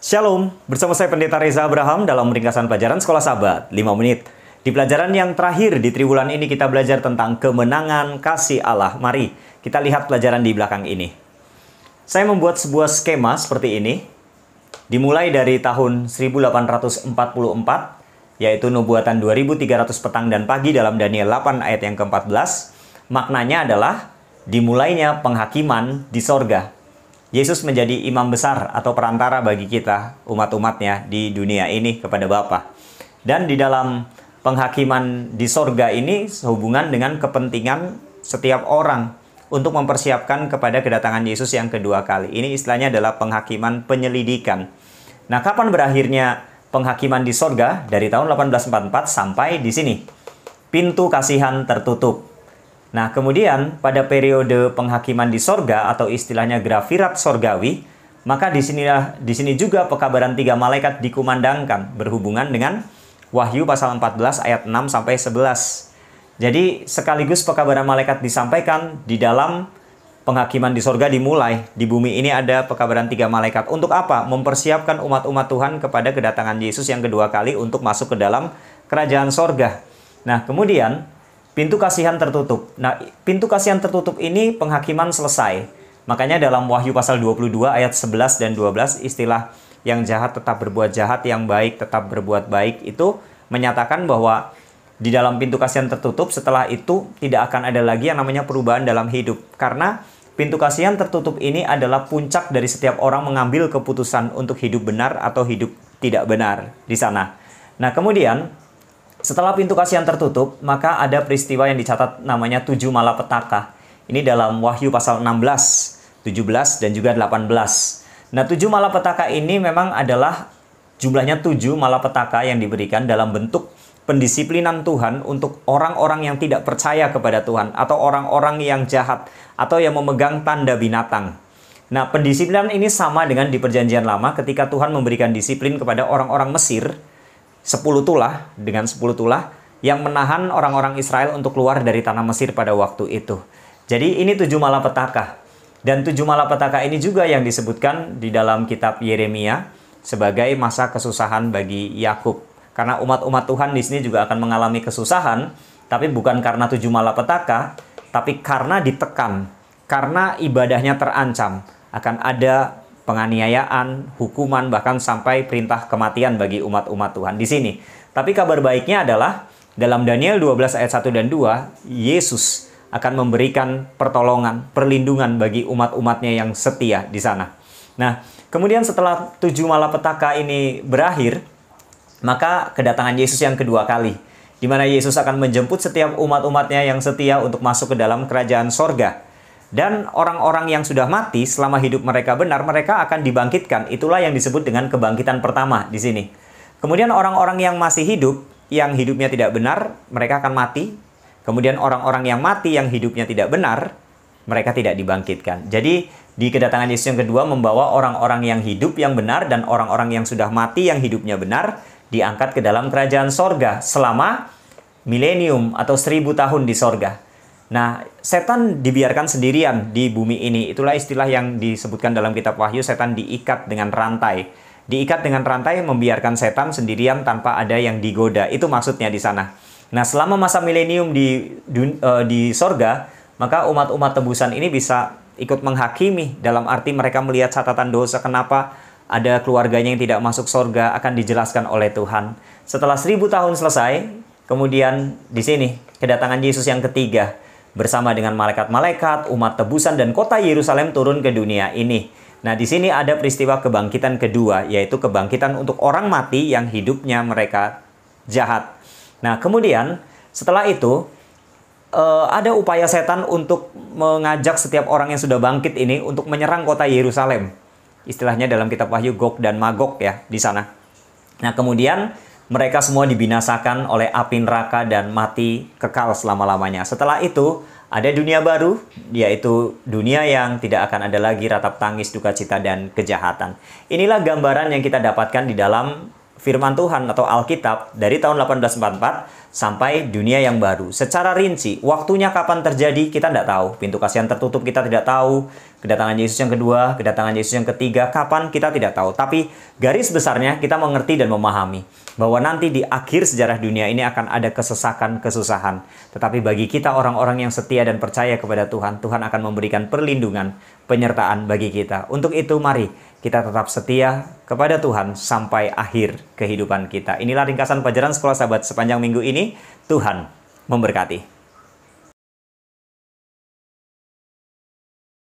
Shalom, bersama saya Pendeta Reza Abraham dalam ringkasan pelajaran Sekolah Sabat 5 menit. Di pelajaran yang terakhir di triwulan ini kita belajar tentang kemenangan kasih Allah. Mari kita lihat pelajaran di belakang ini. Saya membuat sebuah skema seperti ini. Dimulai dari tahun 1844, yaitu nubuatan 2300 petang dan pagi dalam Daniel 8 ayat yang ke-14. Maknanya adalah dimulainya penghakiman di sorga. Yesus menjadi imam besar atau perantara bagi kita, umat-umatnya di dunia ini kepada Bapa. Dan di dalam penghakiman di sorga ini sehubungan dengan kepentingan setiap orang untuk mempersiapkan kepada kedatangan Yesus yang kedua kali. Ini istilahnya adalah penghakiman penyelidikan. Nah, kapan berakhirnya penghakiman di sorga? Dari tahun 1844 sampai di sini. Pintu kasihan tertutup. Nah, kemudian pada periode penghakiman di sorga atau istilahnya grafirat sorgawi, maka di sini juga pekabaran 3 malaikat dikumandangkan berhubungan dengan Wahyu pasal 14 ayat 6 sampai 11. Jadi sekaligus pekabaran malaikat disampaikan di dalam penghakiman di sorga dimulai. Di bumi ini ada pekabaran 3 malaikat. Untuk apa? Mempersiapkan umat-umat Tuhan kepada kedatangan Yesus yang kedua kali untuk masuk ke dalam kerajaan sorga. Nah, kemudian pintu kasihan tertutup. Nah, pintu kasihan tertutup ini penghakiman selesai. Makanya dalam Wahyu pasal 22 ayat 11 dan 12 istilah yang jahat tetap berbuat jahat, yang baik tetap berbuat baik itu menyatakan bahwa di dalam pintu kasihan tertutup setelah itu tidak akan ada lagi yang namanya perubahan dalam hidup. Karena pintu kasihan tertutup ini adalah puncak dari setiap orang mengambil keputusan untuk hidup benar atau hidup tidak benar di sana. Nah, kemudian setelah pintu kasihan tertutup, maka ada peristiwa yang dicatat namanya 7 malapetaka. Ini dalam Wahyu pasal 16, 17, dan juga 18. Nah, 7 malapetaka ini memang adalah jumlahnya 7 malapetaka yang diberikan dalam bentuk pendisiplinan Tuhan untuk orang-orang yang tidak percaya kepada Tuhan, atau orang-orang yang jahat, atau yang memegang tanda binatang. Nah, pendisiplinan ini sama dengan di Perjanjian Lama ketika Tuhan memberikan disiplin kepada orang-orang Mesir, 10 tulah dengan 10 tulah yang menahan orang-orang Israel untuk keluar dari tanah Mesir pada waktu itu. Jadi ini 7 malapetaka. Dan 7 malapetaka ini juga yang disebutkan di dalam kitab Yeremia sebagai masa kesusahan bagi Yakub. Karena umat-umat Tuhan di sini juga akan mengalami kesusahan, tapi bukan karena 7 malapetaka, tapi karena ditekan, karena ibadahnya terancam, akan ada penganiayaan, hukuman, bahkan sampai perintah kematian bagi umat-umat Tuhan di sini. Tapi kabar baiknya adalah dalam Daniel 12 ayat 1 dan 2, Yesus akan memberikan pertolongan, perlindungan bagi umat-umatnya yang setia di sana. Nah, kemudian setelah 7 malapetaka ini berakhir, maka kedatangan Yesus yang kedua kali, di mana Yesus akan menjemput setiap umat-umatnya yang setia untuk masuk ke dalam kerajaan sorga. Dan orang-orang yang sudah mati selama hidup mereka benar, mereka akan dibangkitkan. Itulah yang disebut dengan kebangkitan pertama di sini. Kemudian orang-orang yang masih hidup, yang hidupnya tidak benar, mereka akan mati. Kemudian orang-orang yang mati, yang hidupnya tidak benar, mereka tidak dibangkitkan. Jadi di kedatangan Yesus yang kedua membawa orang-orang yang hidup yang benar dan orang-orang yang sudah mati yang hidupnya benar diangkat ke dalam kerajaan sorga selama milenium atau 1000 tahun di sorga. Nah, setan dibiarkan sendirian di bumi ini. Itulah istilah yang disebutkan dalam kitab Wahyu, setan diikat dengan rantai. Diikat dengan rantai membiarkan setan sendirian tanpa ada yang digoda. Itu maksudnya di sana. Nah, selama masa milenium di sorga, maka umat-umat tebusan ini bisa ikut menghakimi. Dalam arti mereka melihat catatan dosa, kenapa ada keluarganya yang tidak masuk sorga, akan dijelaskan oleh Tuhan. Setelah 1000 tahun selesai, kemudian di sini kedatangan Yesus yang ketiga bersama dengan malaikat-malaikat, umat tebusan, dan kota Yerusalem turun ke dunia ini. Nah, di sini ada peristiwa kebangkitan kedua, yaitu kebangkitan untuk orang mati yang hidupnya mereka jahat. Nah, kemudian setelah itu ada upaya setan untuk mengajak setiap orang yang sudah bangkit ini untuk menyerang kota Yerusalem. Istilahnya dalam kitab Wahyu Gog dan Magog ya di sana. Nah, kemudian mereka semua dibinasakan oleh api neraka dan mati kekal selama-lamanya. Setelah itu, ada dunia baru, yaitu dunia yang tidak akan ada lagi ratap tangis, duka cita, dan kejahatan. Inilah gambaran yang kita dapatkan di dalam firman Tuhan atau Alkitab dari tahun 1844 sampai dunia yang baru. Secara rinci, waktunya kapan terjadi kita tidak tahu. Pintu kasihan tertutup kita tidak tahu. Kedatangan Yesus yang kedua, kedatangan Yesus yang ketiga, kapan kita tidak tahu. Tapi garis besarnya kita mengerti dan memahami bahwa nanti di akhir sejarah dunia ini akan ada kesesakan, kesusahan. Tetapi bagi kita orang-orang yang setia dan percaya kepada Tuhan, Tuhan akan memberikan perlindungan, penyertaan bagi kita. Untuk itu mari kita tetap setia kepada Tuhan sampai akhir kehidupan kita. Inilah ringkasan pelajaran Sekolah Sahabat sepanjang minggu ini. Tuhan memberkati.